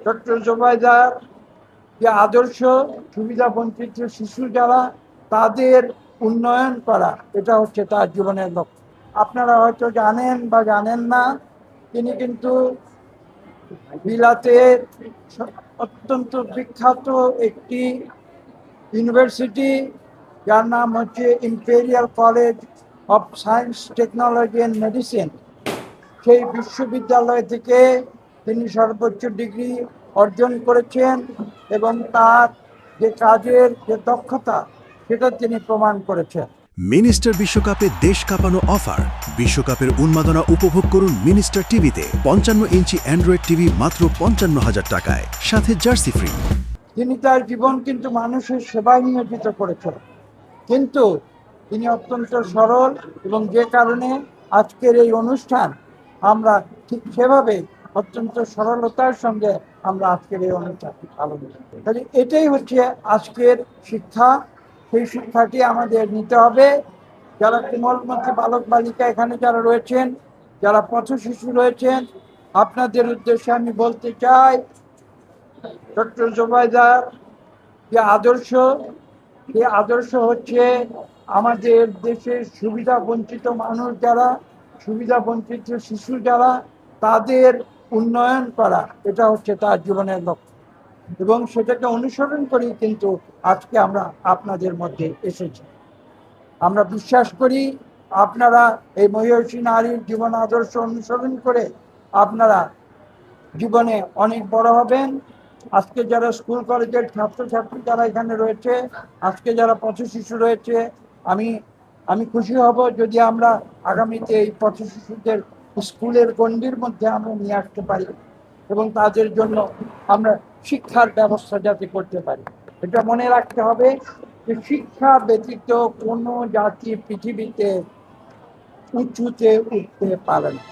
Doctor জোবাইদার যে আদর্শ, সুবিধা বঞ্চিত শিশু যারা, তাদের উন্নয়ন করা, এটা হচ্ছে তার জীবনের লক্ষ্য। আপনারা হয়তো জানেন বা জানেন না, তিনি কিন্তু বিলাতের অত্যন্ত বিখ্যাত একটি ইউনিভার্সিটি, যার নাম হচ্ছে imperial college of science, technology and medicine, সেই বিশ্ববিদ্যালয় থেকে তিনি সর্বোচ্চ ডিগ্রি অর্জন করেছেন এবং তার যে কাজের যে দক্ষতা, সেটা তিনি প্রমাণ করেছেন। মিনিস্টার বিশ্বকাপে দেশ কাঁপানো অফার। বিশ্বকাপের উন্মাদনা উপভোগ করুন মিনিস্টার টিভিতে। 55 ইঞ্চি অ্যান্ড্রয়েড টিভি মাত্র 55,000 টাকায়, সাথে জার্সি ফ্রি। তিনি তার জীবন কিন্তু মানুষের সেবায় নিয়োজিত করেছেন, কিন্তু তিনি অত্যন্ত সরল, এবং যে কারণে আজকের এই অনুষ্ঠান আমরা ঠিক সেভাবে অত্যন্ত সরলতার সঙ্গে আমরা আজকের এই অনুষ্ঠান পালন করি। তাহলে এটাই হচ্ছে আজকের শিক্ষা। সেই শিক্ষাটি আমাদের নিতে হবে। যারা কোমলমতি বালক বালিকা এখানে যারা রয়েছেন, যারা পথ শিশু রয়েছেন, আপনাদের উদ্দেশ্যে আমি বলতে চাই, ডক্টর জোবাইদার যে আদর্শ, এই আদর্শ হচ্ছে আমাদের দেশের সুবিধা বঞ্চিত মানুষ যারা, সুবিধা বঞ্চিত শিশু যারা, তাদের উন্নয়ন করা, এটা হচ্ছে তার জীবনের লক্ষ্য। এবং সেটাকে অনুসরণ করি কিন্তু আজকে আমরা আপনাদের মধ্যে এসেছি। আমরা বিশ্বাস করি আপনারা এই মহিষী নারীর জীবন আদর্শ অনুসরণ করে আপনারা জীবনে অনেক বড় হবেন। আজকে যারা স্কুল কলেজের ছাত্রছাত্রী যারা এখানে রয়েছে, আজকে যারা পথ শিশু রয়েছে, আমি আমি খুশি হব যদি আমরা আগামীতে এই পথ শিশুদের স্কুলের গণ্ডির মধ্যে আমরা নিয়ে আসতে পারি এবং তাদের জন্য আমরা শিক্ষার ব্যবস্থা যাতে করতে পারি। এটা মনে রাখতে হবে যে শিক্ষা ব্যতীত কোনো জাতি পৃথিবীতে উঁচুতে উঠতে পারে না।